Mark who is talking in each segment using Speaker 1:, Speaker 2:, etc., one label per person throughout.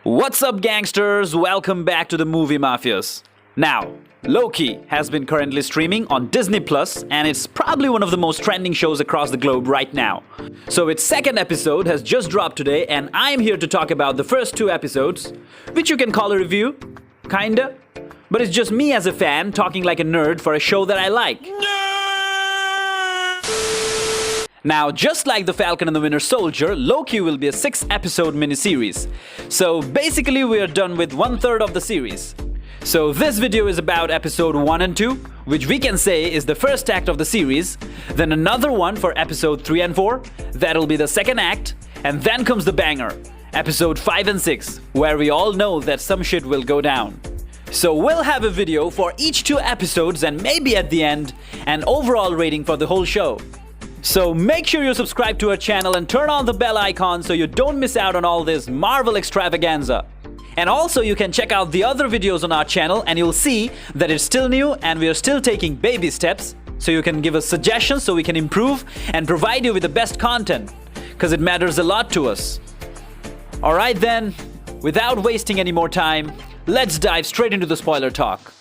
Speaker 1: What's up, gangsters? Welcome back to the movie Mafias. Now, Loki has been currently streaming on Disney Plus, and it's probably one of the most trending shows across the globe right now. So its second episode has just dropped today, and I'm here to talk about the first two episodes, which you can call a review, kinda. But it's just me as a fan talking like a nerd for a show that I like. Now, just like The Falcon and the Winter Soldier, Loki will be a 6-episode miniseries. So basically, we are done with 1/3 of the series. So this video is about episode 1 and 2, which we can say is the first act of the series, then another one for episode 3 and 4, that'll be the second act, and then comes the banger, episode 5 and 6, where we all know that some shit will go down. So we'll have a video for each 2 episodes and maybe at the end, an overall rating for the whole show. So make sure you subscribe to our channel and turn on the bell icon so you don't miss out on all this Marvel extravaganza. And also you can check out the other videos on our channel and you'll see that it's still new and we are still taking baby steps, so you can give us suggestions so we can improve and provide you with the best content, because it matters a lot to us. Alright then, without wasting any more time, let's dive straight into the spoiler talk.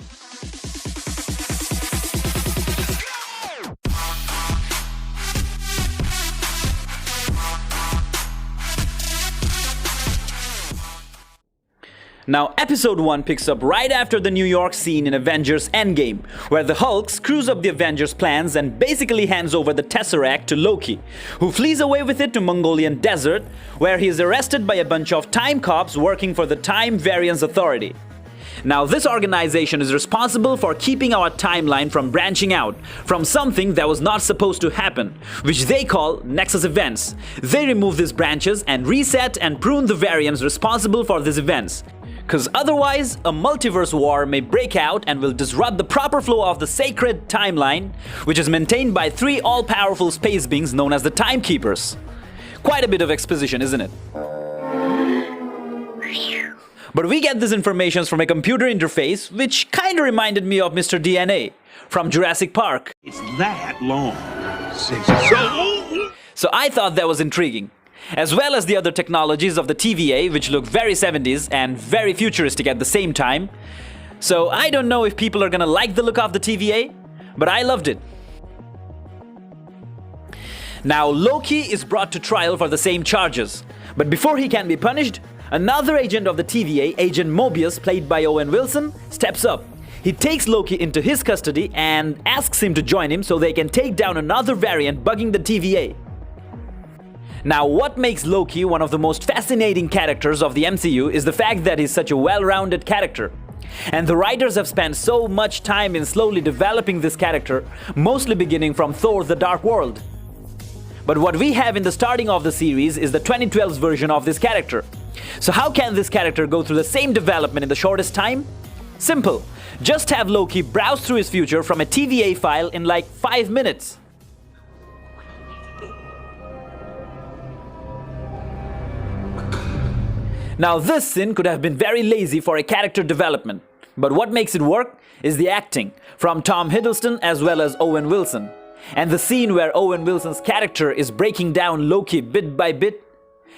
Speaker 1: Now, episode 1 picks up right after the New York scene in Avengers Endgame, where the Hulk screws up the Avengers' plans and basically hands over the Tesseract to Loki, who flees away with it to Mongolian desert, where he is arrested by a bunch of time cops working for the Time Variance Authority. Now, this organization is responsible for keeping our timeline from branching out from something that was not supposed to happen, which they call Nexus events. They remove these branches and reset and prune the variants responsible for these events. Because otherwise, a multiverse war may break out and will disrupt the proper flow of the sacred timeline, which is maintained by 3 all-powerful space beings known as the Timekeepers. Quite a bit of exposition, isn't it? But we get this information from a computer interface, which kinda reminded me of Mr. DNA from Jurassic Park.
Speaker 2: It's that long.
Speaker 1: So I thought that was intriguing, as well as the other technologies of the TVA, which look very 70s and very futuristic at the same time. So I don't know if people are gonna like the look of the TVA, but I loved it. Now, Loki is brought to trial for the same charges, but before he can be punished, another agent of the TVA, Agent Mobius, played by Owen Wilson, steps up. He takes Loki into his custody and asks him to join him so they can take down another variant bugging the TVA. Now, what makes Loki one of the most fascinating characters of the MCU is the fact that he's such a well-rounded character. And the writers have spent so much time in slowly developing this character, mostly beginning from Thor: The Dark World. But what we have in the starting of the series is the 2012's version of this character. So how can this character go through the same development in the shortest time? Simple. Just have Loki browse through his future from a TVA file in like 5 minutes. Now, this scene could have been very lazy for a character development, but what makes it work is the acting from Tom Hiddleston as well as Owen Wilson. And the scene where Owen Wilson's character is breaking down Loki bit by bit,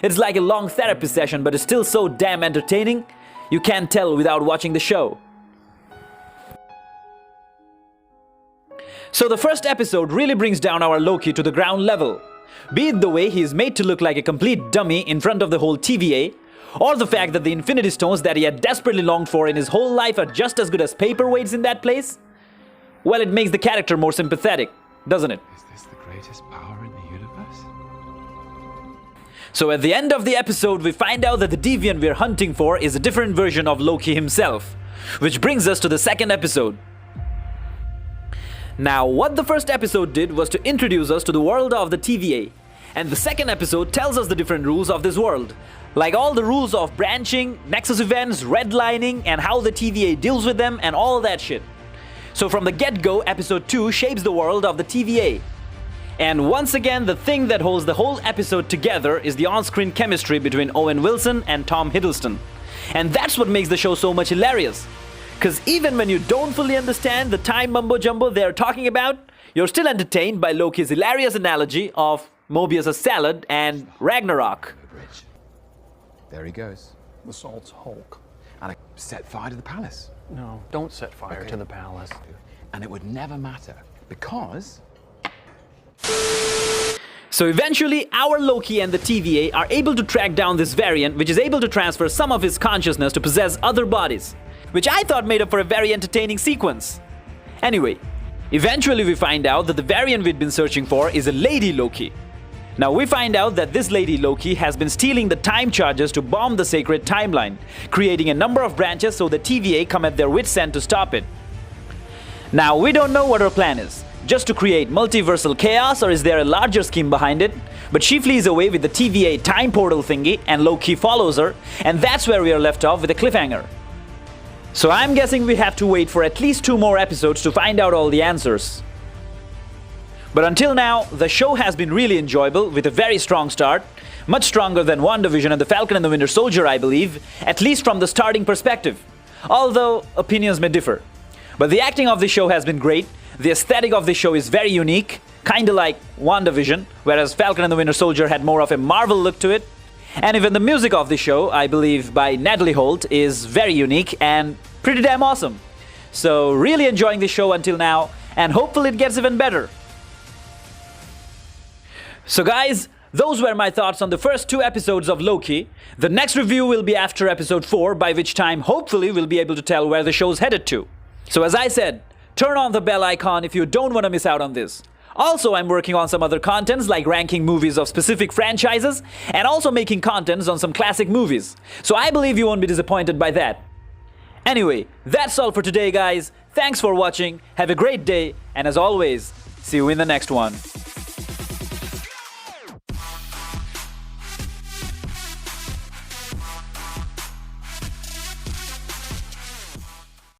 Speaker 1: it's like a long therapy session, but it's still so damn entertaining, you can't tell without watching the show. So the first episode really brings down our Loki to the ground level, be it the way he is made to look like a complete dummy in front of the whole TVA, or the fact that the Infinity Stones that he had desperately longed for in his whole life are just as good as paperweights in that place. Well, it makes the character more sympathetic, doesn't it?
Speaker 3: Is this the greatest power in the universe?
Speaker 1: So at the end of the episode, we find out that the deviant we're hunting for is a different version of Loki himself, which brings us to the second episode. Now, what the first episode did was to introduce us to the world of the TVA, and the second episode tells us the different rules of this world, like all the rules of branching, nexus events, redlining, and how the TVA deals with them and all that shit. So from the get-go, episode 2 shapes the world of the TVA. And once again, the thing that holds the whole episode together is the on-screen chemistry between Owen Wilson and Tom Hiddleston. And that's what makes the show so much hilarious. Because even when you don't fully understand the time mumbo-jumbo they're talking about, you're still entertained by Loki's hilarious analogy of Mobius' salad and Ragnarok.
Speaker 3: There he goes.
Speaker 2: the salt's Hulk.
Speaker 3: And I set fire to the palace.
Speaker 2: No, don't set fire to the palace.
Speaker 3: And it would never matter because...
Speaker 1: So eventually, our Loki and the TVA are able to track down this variant, which is able to transfer some of his consciousness to possess other bodies, which I thought made up for a very entertaining sequence. Anyway, eventually we find out that the variant we'd been searching for is a Lady Loki. Now we find out that this Lady Loki has been stealing the time charges to bomb the sacred timeline, creating a number of branches so the TVA come at their wits' end to stop it. Now we don't know what her plan is, just to create multiversal chaos, or is there a larger scheme behind it? But she flees away with the TVA time portal thingy and Loki follows her, and that's where we are left off with a cliffhanger. So I'm guessing we have to wait for at least 2 more episodes to find out all the answers. But until now, the show has been really enjoyable with a very strong start, much stronger than WandaVision and The Falcon and the Winter Soldier, I believe, at least from the starting perspective, although opinions may differ. But the acting of the show has been great, the aesthetic of the show is very unique, kinda like WandaVision, whereas Falcon and the Winter Soldier had more of a Marvel look to it, and even the music of the show, I believe by Natalie Holt, is very unique and pretty damn awesome. So really enjoying the show until now, and hopefully it gets even better. So guys, those were my thoughts on the first 2 episodes of Loki. The next review will be after episode 4, by which time hopefully we'll be able to tell where the show's headed to. So as I said, turn on the bell icon if you don't want to miss out on this. Also, I'm working on some other contents like ranking movies of specific franchises and also making contents on some classic movies. So I believe you won't be disappointed by that. Anyway, that's all for today guys. Thanks for watching, have a great day, and as always, see you in the next one.